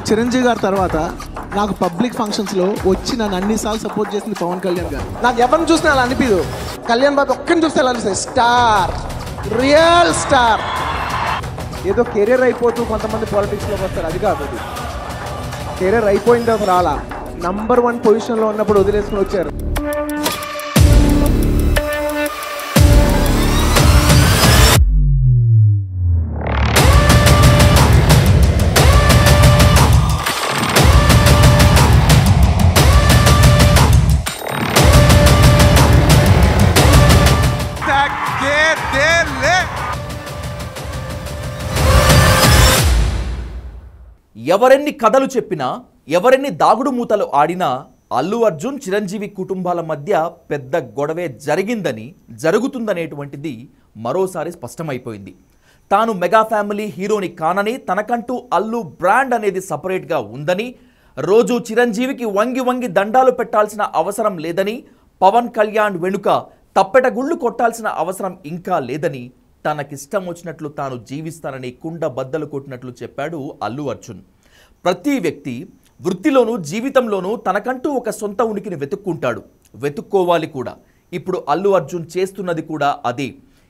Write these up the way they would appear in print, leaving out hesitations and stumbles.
చిరంజీవి గారి తర్వాత నాకు పబ్లిక్ ఫంక్షన్స్లో వచ్చి నన్ను అన్నిసార్లు సపోర్ట్ చేసింది పవన్ కళ్యాణ్ గారు. నాకు ఎవరిని చూసినా అలా అనిపించదు. కళ్యాణ్ బాబు ఒక్కరిని చూస్తే అలా అనిపిస్తుంది. Star, real star. ఏదో కెరీర్ అయిపోతూ కొంతమంది పాలిటిక్స్లోకి వస్తారు, అది కాదు. అది కెరీర్ అయిపోయిన తర్వాత రాలా, నంబర్ 1 పొజిషన్లో ఉన్నప్పుడు వదిలేసుకుని వచ్చారు. ఎవరెన్ని కథలు చెప్పినా, ఎవరెన్ని దాగుడు మూతలు ఆడినా అల్లు అర్జున్ చిరంజీవి కుటుంబాల మధ్య పెద్ద గొడవే జరిగిందని, జరుగుతుందనేటువంటిది మరోసారి స్పష్టమైపోయింది. తాను మెగా ఫ్యామిలీ హీరోని కానని, తనకంటూ అల్లు బ్రాండ్ అనేది సపరేట్గా ఉందని, రోజు చిరంజీవికి వంగి వంగి దండాలు పెట్టాల్సిన అవసరం లేదని, పవన్ కళ్యాణ్ వెనుక తప్పెట గుళ్ళు కొట్టాల్సిన అవసరం ఇంకా లేదని, తనకిష్టం వచ్చినట్లు తాను జీవిస్తానని కుండ బద్దలు కొట్టినట్లు చెప్పాడు అల్లు అర్జున్. ప్రతి వ్యక్తి వృత్తిలోనూ జీవితంలోనూ తనకంటూ ఒక సొంత ఉనికిని వెతుక్కుంటాడు, వెతుక్కోవాలి కూడా. ఇప్పుడు అల్లు అర్జున్ చేస్తున్నది కూడా అదే.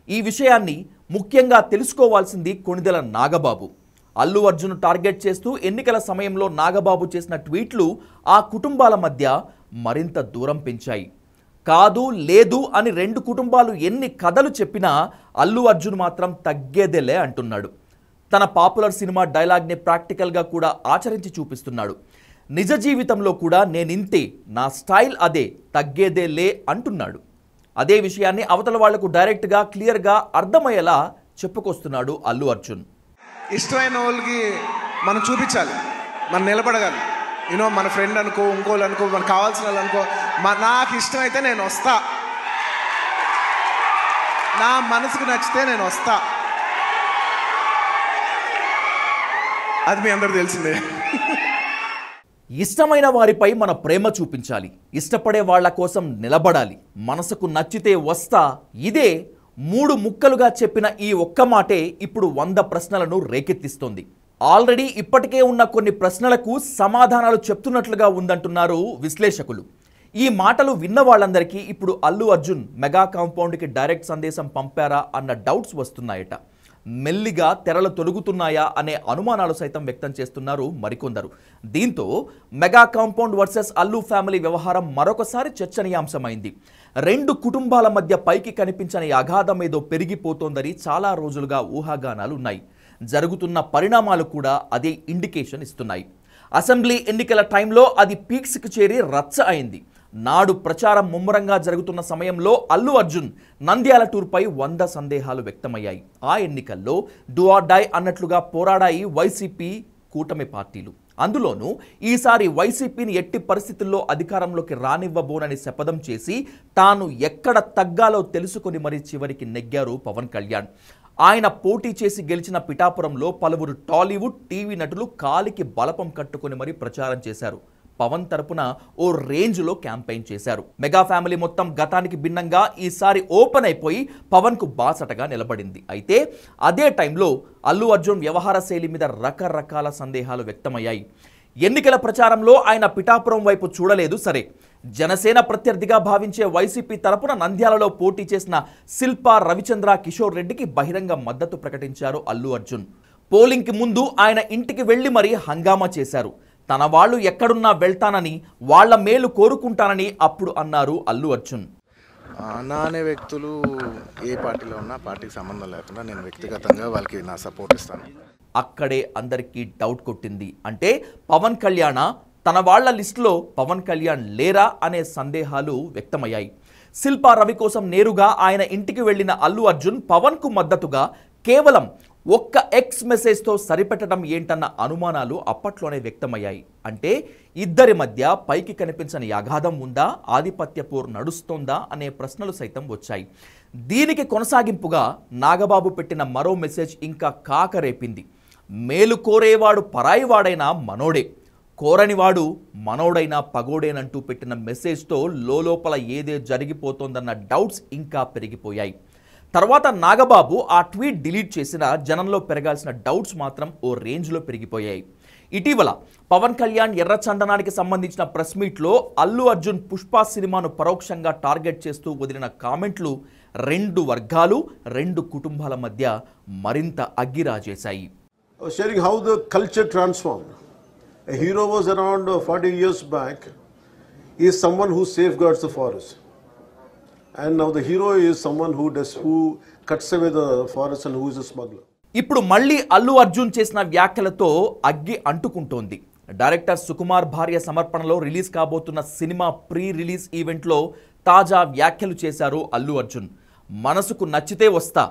ఈ విషయాన్ని ముఖ్యంగా తెలుసుకోవాల్సింది కొణిదెల నాగబాబు. అల్లు అర్జున్ టార్గెట్ చేస్తూ ఎన్నికల సమయంలో నాగబాబు చేసిన ట్వీట్లు ఆ కుటుంబాల మధ్య మరింత దూరం పెంచాయి. కాదు లేదు అని 2 కుటుంబాలు ఎన్ని కథలు చెప్పినా అల్లు అర్జున్ మాత్రం తగ్గేదేలే అంటున్నాడు. తన పాపులర్ సినిమా డైలాగ్ని ప్రాక్టికల్గా కూడా ఆచరించి చూపిస్తున్నాడు. నిజ జీవితంలో కూడా నేనింతే, నా స్టైల్ అదే, తగ్గేదేలే అంటున్నాడు. అదే విషయాన్ని అవతల వాళ్లకు డైరెక్ట్గా క్లియర్గా అర్థమయ్యేలా చెప్పుకొస్తున్నాడు అల్లు అర్జున్. ఇష్టమైన వాళ్ళకి మనం చూపించాలి, మనం నిలబడగాలి. మన ఫ్రెండ్ అనుకో, ఇంకోళ్ళు అనుకో, మనకు కావాల్సిన వాళ్ళు అనుకో, నాకు ఇష్టమైతే నేను వస్తా, నా మనసుకు నచ్చితే నేను వస్తా. అది మీ అందరూ తెలిసిందే. ఇష్టమైన వారిపై మన ప్రేమ చూపించాలి, ఇష్టపడే వాళ్ల కోసం నిలబడాలి, మనసుకు నచ్చితే వస్తా. ఇదే 3 ముక్కలుగా చెప్పిన ఈ ఒక్క మాటే ఇప్పుడు 100 ప్రశ్నలను రేకెత్తిస్తోంది. ఆల్రెడీ ఇప్పటికే ఉన్న కొన్ని ప్రశ్నలకు సమాధానాలు చెప్తున్నట్లుగా ఉందంటున్నారు విశ్లేషకులు. ఈ మాటలు విన్న వాళ్ళందరికీ ఇప్పుడు అల్లు అర్జున్ మెగా కాంపౌండ్కి డైరెక్ట్ సందేశం పంపారా అన్న డౌట్స్ వస్తున్నాయట. మెల్లిగా తెరలు తొలుగుతున్నాయా అనే అనుమానాలు సైతం వ్యక్తం చేస్తున్నారు మరికొందరు. దీంతో mega compound versus Allu family వ్యవహారం మరొకసారి చర్చనీయాంశమైంది. 2 కుటుంబాల మధ్య పైకి కనిపించని అగాధం ఏదో పెరిగిపోతోందని చాలా రోజులుగా ఊహాగానాలు ఉన్నాయి. జరుగుతున్న పరిణామాలు కూడా అదే ఇండికేషన్ ఇస్తున్నాయి. అసెంబ్లీ ఎన్నికల టైంలో అది పీక్స్కి చేరి రచ్చ అయింది. నాడు ప్రచారం ముమ్మరంగా జరుగుతున్న సమయంలో అల్లు అర్జున్ నంద్యాల టూర్పై 100 సందేహాలు వ్యక్తమయ్యాయి. ఆ ఎన్నికల్లో డూ ఆర్ డై అన్నట్లుగా పోరాడాయి వైసీపీ కూటమి పార్టీలు. అందులోనూ ఈసారి వైసీపీని ఎట్టి పరిస్థితుల్లో అధికారంలోకి రానివ్వబోనని శపథం చేసి తాను ఎక్కడ తగ్గాలో తెలుసుకొని మరీ చివరికి నెగ్గారు పవన్ కళ్యాణ్. ఆయన పోటీ చేసి గెలిచిన పిఠాపురంలో పలువురు టాలీవుడ్ టీవీ నటులు కాలికి బలపం కట్టుకొని మరీ ప్రచారం చేశారు. పవన్ తరపున ఓ రేంజ్లో క్యాంపెయిన్ చేశారు. మెగా ఫ్యామిలీ మొత్తం గతానికి భిన్నంగా ఈసారి ఓపెన్ అయిపోయి పవన్కు బాసటగా నిలబడింది. అయితే అదే టైంలో అల్లు అర్జున్ వ్యవహార శైలి మీద రకరకాల సందేహాలు వ్యక్తమయ్యాయి. ఎన్నికల ప్రచారంలో ఆయన పిఠాపురం వైపు చూడలేదు సరే, జనసేన ప్రత్యర్థిగా భావించే వైసీపీ తరపున నంద్యాలలో పోటీ చేసిన శిల్పా రవిచంద్ర కిషోర్ రెడ్డికి బహిరంగ మద్దతు ప్రకటించారు అల్లు అర్జున్. పోలింగ్కి ముందు ఆయన ఇంటికి వెళ్లి మరీ హంగామా చేశారు. తన వాళ్ళు ఎక్కడున్నా వెళ్తానని, వాళ్ల మేలు కోరుకుంటానని అప్పుడు అన్నారు అల్లు అర్జున్. అన్న అనే వ్యక్తులు ఏ పార్టీలో ఉన్నా పార్టీకి సంబంధం లేకుండా నేను వ్యక్తిగతంగా వాళ్ళకి నా సపోర్ట్ ఇస్తాను. అక్కడే అందరికీ డౌట్ కొట్టింది. అంటే పవన్ కళ్యాణ తన వాళ్ల లిస్టులో పవన్ కళ్యాణ్ లేరా అనే సందేహాలు వ్యక్తమయ్యాయి. శిల్పా రవి కోసం నేరుగా ఆయన ఇంటికి వెళ్లిన అల్లు అర్జున్ పవన్కు మద్దతుగా కేవలం ఒక్క ఎక్స్ మెసేజ్తో సరిపెట్టడం ఏంటన్న అనుమానాలు అప్పట్లోనే వ్యక్తమయ్యాయి. అంటే ఇద్దరి మధ్య పైకి కనిపించని అగాధం ఉందా, ఆధిపత్య పోర్ నడుస్తోందా అనే ప్రశ్నలు సైతం వచ్చాయి. దీనికి కొనసాగింపుగా నాగబాబు పెట్టిన మరో మెసేజ్ ఇంకా కాకరేపింది. మేలు కోరేవాడు పరాయివాడైనా మనోడే, కోరనివాడు మనోడైనా పగోడేనంటూ పెట్టిన మెసేజ్తో లోపల ఏదే జరిగిపోతోందన్న డౌట్స్ ఇంకా పెరిగిపోయాయి. తర్వాత నాగబాబు ఆ ట్వీట్ డిలీట్ చేసిన జనంలో పెరగాల్సిన డౌట్స్ మాత్రం ఓ రేంజ్లో పెరిగిపోయాయి. ఇటీవల పవన్ కళ్యాణ్ ఎర్రచందనానికి సంబంధించిన ప్రెస్ మీట్లో అల్లు అర్జున్ పుష్ప సినిమాను పరోక్షంగా టార్గెట్ చేస్తూ వదిలిన కామెంట్లు 2 వర్గాలు 2 కుటుంబాల మధ్య మరింత అగ్గిరాజేశాయి. Sharing how the culture transformed. A hero was around 40 years back. He is someone who safeguards the forest. And now the hero is someone who cuts away the forest and who is a smuggler. ఇప్పుడు మళ్ళీ అల్లు అర్జున్ చేసిన వ్యాఖ్యలతో అగ్గి అంటుకుంటోంది. Director Sukumar భార్య సమర్పణలో release కాబోతున్న cinema pre release ఈవెంట్లో తాజా వ్యాఖ్యలు చేశారు అల్లు అర్జున్. మనసుకు నచ్చితే వస్తా,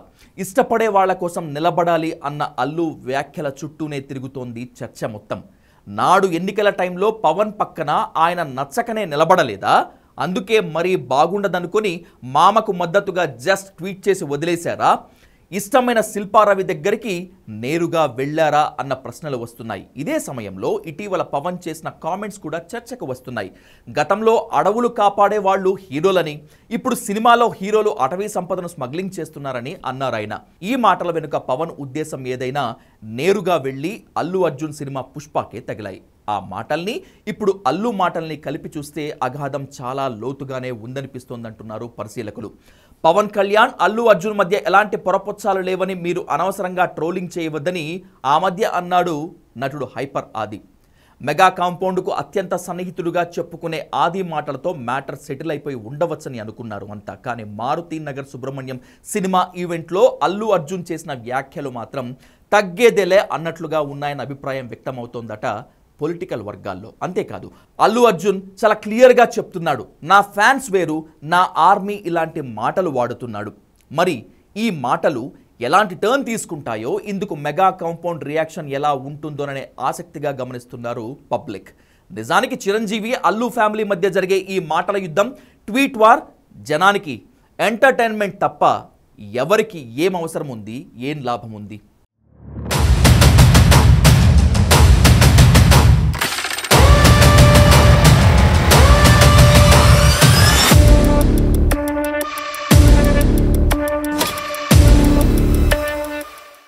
ఇష్టపడే వాళ్ల కోసం నిలబడాలి అన్న అల్లు వ్యాఖ్యల చుట్టూనే తిరుగుతోంది చర్చ మొత్తం. నాడు ఎన్నికల టైంలో పవన్ పక్కన ఆయన నచ్చకనే నిలబడలేదా? అందుకే మరీ బాగుండదనుకొని మామకు మద్దతుగా జస్ట్ ట్వీట్ చేసి వదిలేశారా? ఇష్టమైన శిల్పారవి దగ్గరికి నేరుగా వెళ్లారా అన్న ప్రశ్నలు వస్తున్నాయి. ఇదే సమయంలో ఇటీవల పవన్ చేసిన కామెంట్స్ కూడా చర్చకు వస్తున్నాయి. గతంలో అడవులు కాపాడే వాళ్ళు హీరోలని, ఇప్పుడు సినిమాలో హీరోలు అటవీ సంపదను స్మగ్లింగ్ చేస్తున్నారని అన్నారాయన. ఈ మాటల వెనుక పవన్ ఉద్దేశం ఏదైనా నేరుగా వెళ్లి అల్లు అర్జున్ సినిమా పుష్పకే తగిలాయి. ఆ మాటల్ని ఇప్పుడు అల్లు మాటల్ని కలిపి చూస్తే అగాధం చాలా లోతుగానే ఉందనిపిస్తోందంటున్నారు పరిశీలకులు. పవన్ కళ్యాణ్ అల్లు అర్జున్ మధ్య ఎలాంటి పొరపొచ్చాలు లేవని మీరు అనవసరంగా ట్రోలింగ్ చేయవద్దని ఆ మధ్య అన్నాడు నటుడు హైపర్ ఆది. మెగా కాంపౌండ్కు అత్యంత సన్నిహితుడుగా చెప్పుకునే ఆది మాటలతో మ్యాటర్ సెటిల్ అయిపోయి ఉండవచ్చని అనుకున్నారు అంతా. కానీ మారుతి నగర్ సుబ్రహ్మణ్యం సినిమా ఈవెంట్లో అల్లు అర్జున్ చేసిన వ్యాఖ్యలు మాత్రం తగ్గేదేలే అన్నట్లుగా ఉన్నాయన్న అభిప్రాయం వ్యక్తమవుతోందట పొలిటికల్ వర్గాల్లో. అంతేకాదు అల్లు అర్జున్ చాలా క్లియర్గా చెప్తున్నాడు, నా ఫ్యాన్స్ వేరు, నా ఆర్మీ ఇలాంటి మాటలు వాడుతున్నాడు. మరి ఈ మాటలు ఎలాంటి టర్న్ తీసుకుంటాయో, ఇందుకు మెగా కాంపౌండ్ రియాక్షన్ ఎలా ఉంటుందోననే ఆసక్తిగా గమనిస్తున్నారు పబ్లిక్. నిజానికి చిరంజీవి అల్లు ఫ్యామిలీ మధ్య జరిగే ఈ మాటల యుద్ధం, ట్వీట్ వార్ జనానికి ఎంటర్టైన్మెంట్ తప్ప ఎవరికి ఏం అవసరం ఉంది, ఏం లాభం ఉంది?